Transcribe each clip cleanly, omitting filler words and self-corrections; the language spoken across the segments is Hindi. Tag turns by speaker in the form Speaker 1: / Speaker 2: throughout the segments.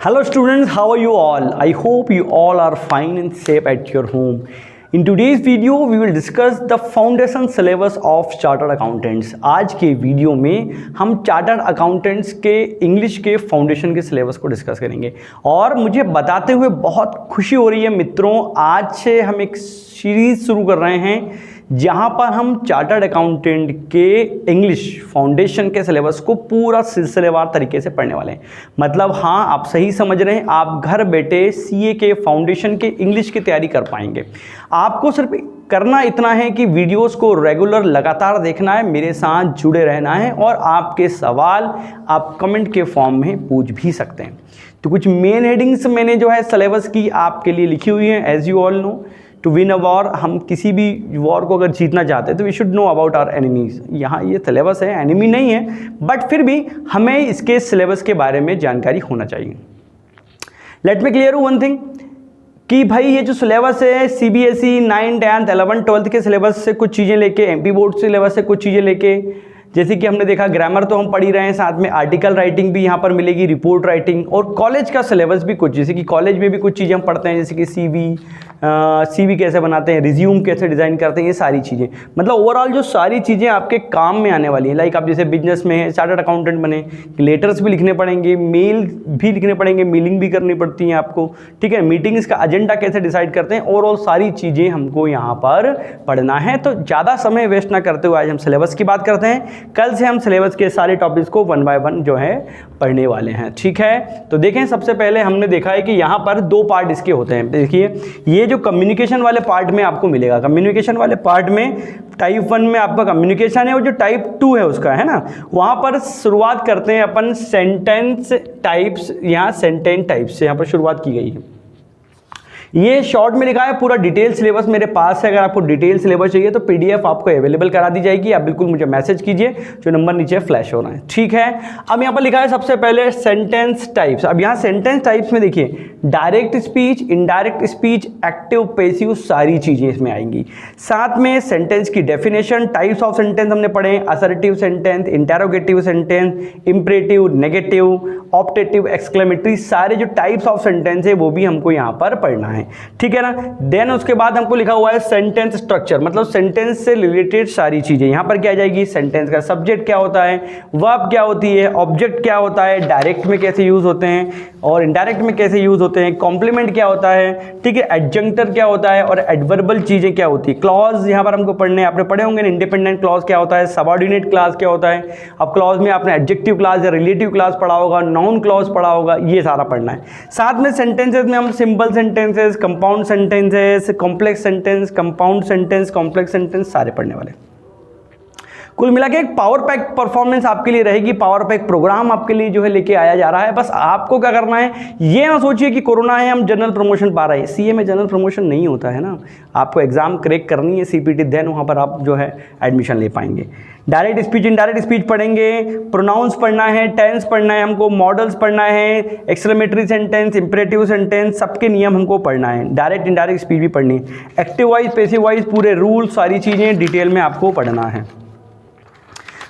Speaker 1: Hello students, how are you all? I hope you all are fine and safe at your home. In today's video, we will discuss the foundation syllabus of Chartered Accountants. आज के वीडियो में हम चार्टर्ड अकाउंटेंट्स के इंग्लिश के फाउंडेशन के सिलेबस को डिस्कस करेंगे और मुझे बताते हुए बहुत खुशी हो रही है मित्रों, आज से हम एक सीरीज़ शुरू कर रहे हैं जहां पर हम चार्टर्ड अकाउंटेंट के इंग्लिश फाउंडेशन के सिलेबस को पूरा सिलसिलेवार तरीके से पढ़ने वाले हैं। मतलब हाँ, आप सही समझ रहे हैं, आप घर बैठे सीए के फाउंडेशन के इंग्लिश की तैयारी कर पाएंगे। आपको सिर्फ करना इतना है कि वीडियोस को रेगुलर लगातार देखना है, मेरे साथ जुड़े रहना है और आपके सवाल आप कमेंट के फॉर्म में पूछ भी सकते हैं। तो कुछ मेन हेडिंग्स मैंने जो है सिलेबस की आपके लिए लिखी हुई हैं। As you all know, to win a war, हम किसी भी वॉर को अगर जीतना चाहते हैं तो we should know about our enemies. यहाँ ये सिलेबस है, एनिमी नहीं है, बट फिर भी हमें इसके सिलेबस के बारे में जानकारी होना चाहिए। Let me clear one thing कि भाई ये जो सिलेबस है सीबीएसई 9, 10, 11, 12 के सिलेबस से कुछ चीज़ें लेके, एमपी बोर्ड सिलेबस से कुछ चीज़ें लेके, जैसे कि हमने देखा ग्रामर तो हम पढ़ ही रहे हैं, साथ में आर्टिकल राइटिंग भी यहाँ पर मिलेगी, रिपोर्ट राइटिंग, और कॉलेज का सिलेबस भी कुछ, जैसे कि कॉलेज में भी कुछ चीज़ें हम पढ़ते हैं, जैसे कि सीवी कैसे बनाते हैं, रिज्यूम कैसे डिज़ाइन करते हैं, ये सारी चीज़ें। मतलब ओवरऑल जो सारी चीज़ें आपके काम में आने वाली हैं। लाइक आप जैसे बिजनेस में है, चार्टर्ड अकाउंटेंट बने, लेटर्स भी लिखने पड़ेंगे, मेल भी लिखने पड़ेंगे, मेलिंग भी करनी पड़ती है आपको, ठीक है। मीटिंग्स का एजेंडा कैसे डिसाइड करते हैं, ओवरऑल सारी चीज़ें हमको यहाँ पर पढ़ना है। तो ज़्यादा समय वेस्ट ना करते हुए आज हम सिलेबस की बात करते हैं। कल से हम सिलेबस के सारे टॉपिक्स को 1 बाय 1 जो है पढ़ने वाले हैं, ठीक है। तो देखें, सबसे पहले हमने देखा है कि यहाँ पर 2 पार्ट इसके होते हैं। देखिए, ये जो कम्युनिकेशन वाले पार्ट में आपको मिलेगा, कम्युनिकेशन वाले पार्ट में टाइप 1 में आपका कम्युनिकेशन है और जो टाइप 2 है उसका, है ना, वहाँ पर शुरुआत करते हैं अपन सेंटेंस टाइप्स। यहाँ सेंटेंस टाइप्स से यहाँ पर शुरुआत की गई है। ये शॉर्ट में लिखा है, पूरा डिटेल सिलेबस मेरे पास है। अगर आपको डिटेल सिलेबस चाहिए तो पीडीएफ आपको अवेलेबल करा दी जाएगी। आप बिल्कुल मुझे मैसेज कीजिए, जो नंबर नीचे फ्लैश हो रहा है, ठीक है। अब यहाँ पर लिखा है सबसे पहले सेंटेंस टाइप्स। अब यहाँ सेंटेंस टाइप्स में देखिए, direct speech, indirect speech, active, passive, सारी चीज़ें इसमें आएंगी। साथ में सेंटेंस की डेफिनेशन, टाइप्स ऑफ सेंटेंस हमने पढ़े, assertive sentence, interrogative sentence, imperative, negative, optative, exclamatory, सारे जो टाइप्स ऑफ सेंटेंस है वो भी हमको यहाँ पर पढ़ना है, ठीक है ना। देन उसके बाद हमको लिखा हुआ है सेंटेंस स्ट्रक्चर, मतलब सेंटेंस से रिलेटेड सारी चीजें यहाँ पर क्या आ जाएगी। सेंटेंस का सब्जेक्ट क्या होता है, वर्ब क्या होती है, ऑब्जेक्ट क्या होता है, डायरेक्ट में कैसे यूज होते हैं और इनडायरेक्ट में कैसे यूज होते हैं, कॉम्प्लीमेंट क्या होता है, ठीक है, एडजंक्टर क्या होता है और एडवर्बल चीजें क्या होती है। क्लॉज यहाँ पर हमको पढ़ने, आपने पढ़े होंगे इंडिपेंडेंट क्लॉज क्या होता है, सबऑर्डिनेट क्लॉज क्या होता है। अब क्लॉज में आपने एडजेक्टिव क्लॉज या रिलेटिव क्लॉज पढ़ा होगा, नाउन क्लॉज पढ़ा होगा, ये सारा पढ़ना है। साथ में सेंटेंसेस में हम simple sentences, compound sentences, complex sentence, compound sentence, complex sentence सारे पढ़ने वाले। कुल मिला के एक पावर पैक परफॉर्मेंस आपके लिए रहेगी, पावर पैक प्रोग्राम आपके लिए जो है लेके आया जा रहा है। बस आपको क्या करना है, ये ना सोचिए कि कोरोना है हम जनरल प्रमोशन पा रहे हैं। सीए में जनरल प्रमोशन नहीं होता है ना, आपको एग्जाम क्रैक करनी है सीपीटी, देन वहाँ पर आप जो है एडमिशन ले पाएंगे। डायरेक्ट स्पीच, इनडायरेक्ट स्पीच पढ़ेंगे, प्रोनाउंस पढ़ना है, टेंस पढ़ना है, हमको मॉडल्स पढ़ना है, एक्सक्लेमेटरी सेंटेंस, इंपरेटिव सेंटेंस, सबके नियम हमको पढ़ना है। डायरेक्ट इनडायरेक्ट स्पीच भी पढ़नी है, एक्टिव वाइज, पैसिव वाइज, पूरे रूल, सारी चीज़ें डिटेल में आपको पढ़ना है।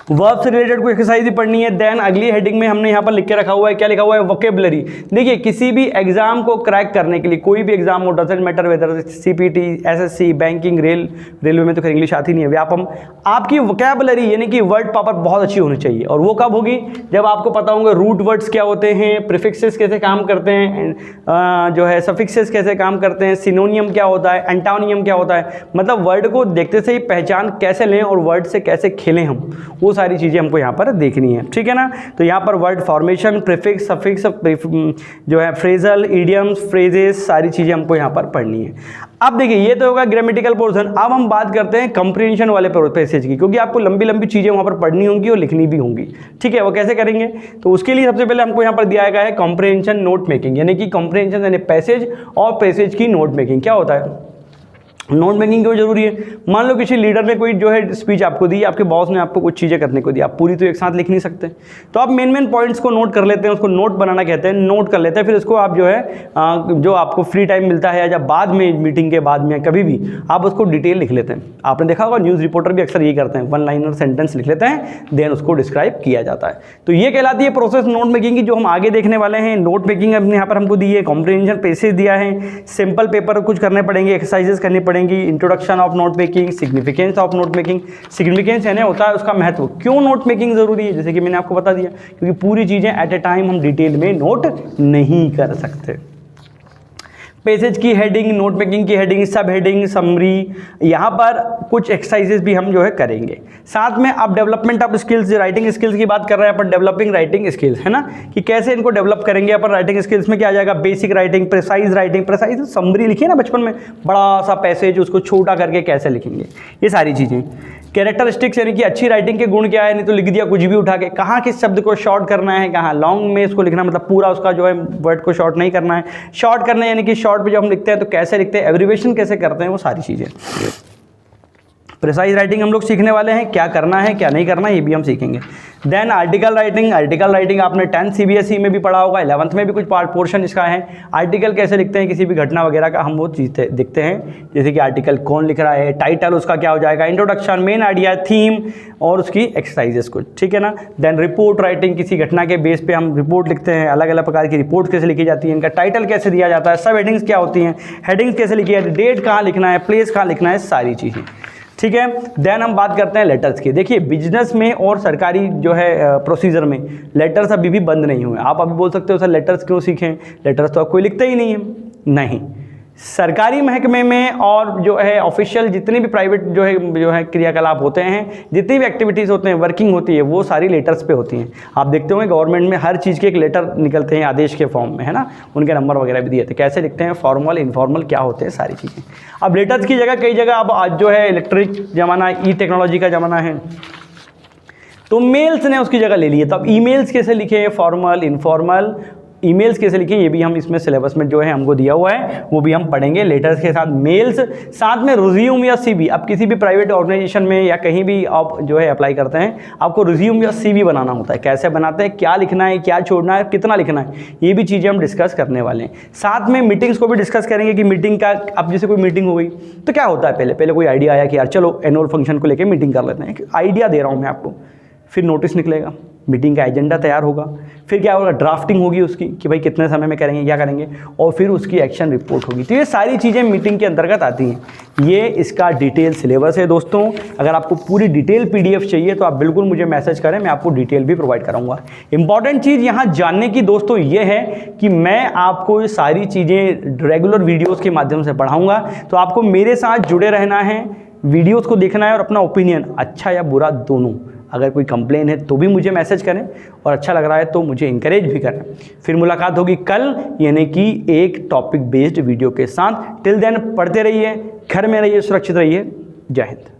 Speaker 1: वर्ब से रिलेटेड कोई एक्सरसाइज भी पढ़नी है। देन अगली हेडिंग में हमने यहाँ पर लिख के रखा हुआ है, क्या लिखा हुआ है, वोकेबलरी। देखिए, किसी भी एग्जाम को क्रैक करने के लिए, कोई भी एग्जाम हो, doesn't matter whether CPT, SSC, banking, railway में तो खैर इंग्लिश आती नहीं है, व्यापम, आपकी वोकेबलरी यानी कि वर्ड पावर बहुत अच्छी होनी चाहिए। और वो कब होगी, जब आपको पता होंगे रूट वर्ड्स क्या होते हैं, प्रीफिक्सेस कैसे काम करते हैं, जो है सफिक्सेस कैसे काम करते हैं, सिनोनियम क्या होता है, एंटोनियम क्या होता है। मतलब वर्ड को देखते से ही पहचान कैसे लें और वर्ड से कैसे खेलें हम, वो सारी चीज़ें हमको यहाँ पर देखनी है, ठीक है ना। तो यहाँ पर वर्ड फॉर्मेशन, प्रीफिक्स, सफिक्स, जो है फ्रेजल, इडियम्स, फ्रेजेस, सारी चीज़ें हमको यहाँ पर पढ़नी है। अब देखिए, ये तो होगा ग्रामेटिकल पोर्शन। अब हम बात करते हैं कंप्रीहेंशन वाले पैसेज की, क्योंकि आपको लंबी लंबी चीज़ें वहाँ पर पढ़नी होंगी और लिखनी भी होंगी, ठीक है। वो कैसे करेंगे, तो उसके लिए सबसे पहले हमको यहाँ पर दिया गया है कॉम्प्रीहेंशन नोट मेकिंग, यानी कि कॉम्प्रीहेंशन यानी पैसेज और पैसेज की नोट मेकिंग। क्या होता है, नोट मेकिंग क्यों जरूरी है? मान लो किसी लीडर ने कोई जो है स्पीच आपको दी, आपके बॉस ने आपको कुछ चीज़ें करने को दी, आप पूरी तो एक साथ लिख नहीं सकते, तो आप मेन पॉइंट्स को नोट कर लेते हैं, उसको नोट बनाना कहते हैं, नोट कर लेते हैं, फिर उसको आप जो है जो आपको फ्री टाइम मिलता है या जब बाद में मीटिंग के बाद में कभी भी आप उसको डिटेल लिख लेते हैं। आपने देखा होगा न्यूज़ रिपोर्टर भी अक्सर ये करते हैं, 1 लाइनर सेंटेंस लिख लेते हैं, देन उसको डिस्क्राइब किया जाता है। तो ये कहलाती है प्रोसेस नोट मेकिंग की, जो हम आगे देखने वाले हैं। नोट मेकिंग अपने यहाँ पर हमको दी है, कॉम्प्रिहेंशन पैसेज दिया है, सिंपल पेपर कुछ करने पड़ेंगे, एक्सरसाइजेस करनी पड़ेंगी, introduction of note making, significance of note making. Significance यानी होता है उसका महत्व, क्यों नोट मेकिंग जरूरी है, जैसे कि मैंने आपको बता दिया, क्योंकि पूरी चीजें एट ए टाइम हम डिटेल में नोट नहीं कर सकते। पेजेज की हेडिंग, नोट मेकिंग की हेडिंग, सब हेडिंग, समरी, यहाँ पर कुछ एक्सरसाइजेस भी हम जो है करेंगे। साथ में आप development of skills, writing skills की बात कर रहे हैं अपन, डेवलपिंग राइटिंग स्किल्स, है ना, कि कैसे इनको डेवलप करेंगे अपन। राइटिंग स्किल्स में क्या आ जाएगा, basic writing, precise writing, precise summary लिखिए ना बचपन में, बड़ा सा पैसेज उसको छोटा करके कैसे लिखेंगे, ये सारी चीज़ें। कैरेक्टरिस्टिक्स यानी कि अच्छी राइटिंग के गुण क्या है, नहीं तो लिख दिया कुछ भी उठा के, कहाँ किस शब्द को शॉर्ट करना है, कहाँ लॉन्ग में इसको लिखना, मतलब पूरा उसका जो है वर्ड को शॉर्ट नहीं करना है, शॉर्ट करना है यानी कि शॉर्ट पे जब हम लिखते हैं तो कैसे लिखते हैं, एब्रिविएशन कैसे करते हैं, वो सारी चीज़ें। प्रिसाइज राइटिंग हम लोग सीखने वाले हैं, क्या करना है क्या नहीं करना ये भी हम सीखेंगे। Then article writing, article writing आपने 10th CBSE में भी पढ़ा होगा, 11th में भी कुछ पार्ट पोर्शन इसका है। आर्टिकल कैसे लिखते हैं, किसी भी घटना वगैरह का हम वो चीज़ देखते हैं, जैसे कि आर्टिकल कौन लिख रहा है, टाइटल उसका क्या हो जाएगा, इंट्रोडक्शन, मेन आइडिया, थीम और उसकी एक्सरसाइजेस कुछ, ठीक है ना। देन रिपोर्ट राइटिंग, किसी घटना के बेस पे हम रिपोर्ट लिखते हैं, अलग अलग प्रकार की रिपोर्ट कैसे लिखी जाती है, इनका टाइटल कैसे दिया जाता है, सब हेडिंग्स क्या होती हैं, हेडिंग्स कैसे लिखी जाती है, डेट कहाँ लिखना है, प्लेस कहाँ लिखना है, सारी चीज़ें, ठीक है। देन हम बात करते हैं लेटर्स की। देखिए बिजनेस में और सरकारी जो है प्रोसीजर में लेटर्स अभी भी बंद नहीं हुए। आप अभी बोल सकते हो सर लेटर्स क्यों सीखें, लेटर्स तो आप कोई लिखते ही नहीं है। नहीं, सरकारी महकमे में और जो है ऑफिशियल जितने भी प्राइवेट जो है क्रियाकलाप होते हैं, जितनी भी एक्टिविटीज़ होते हैं, वर्किंग होती है, वो सारी लेटर्स पे होती हैं। आप देखते होंगे गवर्नमेंट में हर चीज़ के एक लेटर निकलते हैं आदेश के फॉर्म में, है ना, उनके नंबर वगैरह भी दिए थे, कैसे लिखते हैं, फॉर्मल इनफॉर्मल क्या होते हैं, सारी चीज़ें। अब लेटर्स की जगह कई जगह अब आज जो है इलेक्ट्रिक ज़माना, ई टेक्नोलॉजी का ज़माना है, तो मेल्स ने उसकी जगह ले ली है। तो अब ईमेल्स कैसे लिखे, फॉर्मल इनफॉर्मल ईमेल्स कैसे लिखें, ये भी हम इसमें सिलेबस में जो है हमको दिया हुआ है, वो भी हम पढ़ेंगे। लेटर्स के साथ मेल्स, साथ में रिज्यूम या सीवी। अब किसी भी प्राइवेट ऑर्गेनाइजेशन में या कहीं भी आप जो है अप्लाई करते हैं, आपको रिज्यूम या सीवी बनाना होता है। कैसे बनाते हैं, क्या लिखना है, क्या छोड़ना है, कितना लिखना है, ये भी चीज़ें हम डिस्कस करने वाले हैं। साथ में मीटिंग्स को भी डिस्कस करेंगे कि मीटिंग का, अब जैसे कोई मीटिंग हो गई तो क्या होता है, पहले कोई आइडिया आया कि यार चलो एनुअल फंक्शन को लेकर मीटिंग कर लेते हैं, आइडिया दे रहा हूँ मैं आपको, फिर नोटिस निकलेगा, मीटिंग का एजेंडा तैयार होगा, फिर क्या होगा, ड्राफ्टिंग होगी उसकी कि भाई कितने समय में करेंगे, क्या करेंगे, और फिर उसकी एक्शन रिपोर्ट होगी। तो ये सारी चीज़ें मीटिंग के अंतर्गत आती हैं। ये इसका डिटेल सिलेबस है दोस्तों। अगर आपको पूरी डिटेल PDF चाहिए तो आप बिल्कुल मुझे मैसेज करें, मैं आपको डिटेल भी प्रोवाइड कराऊंगा। इंपॉर्टेंट चीज़ यहाँ जानने की दोस्तों ये है कि मैं आपको ये सारी चीज़ें रेगुलर वीडियोज़ के माध्यम से पढ़ाऊँगा, तो आपको मेरे साथ जुड़े रहना है, वीडियोज़ को देखना है और अपना ओपिनियन, अच्छा या बुरा दोनों, अगर कोई कंप्लेन है तो भी मुझे मैसेज करें, और अच्छा लग रहा है तो मुझे इंकरेज भी करें। फिर मुलाकात होगी कल, यानी कि एक टॉपिक बेस्ड वीडियो के साथ। टिल देन पढ़ते रहिए, घर में रहिए, सुरक्षित रहिए। जय हिंद।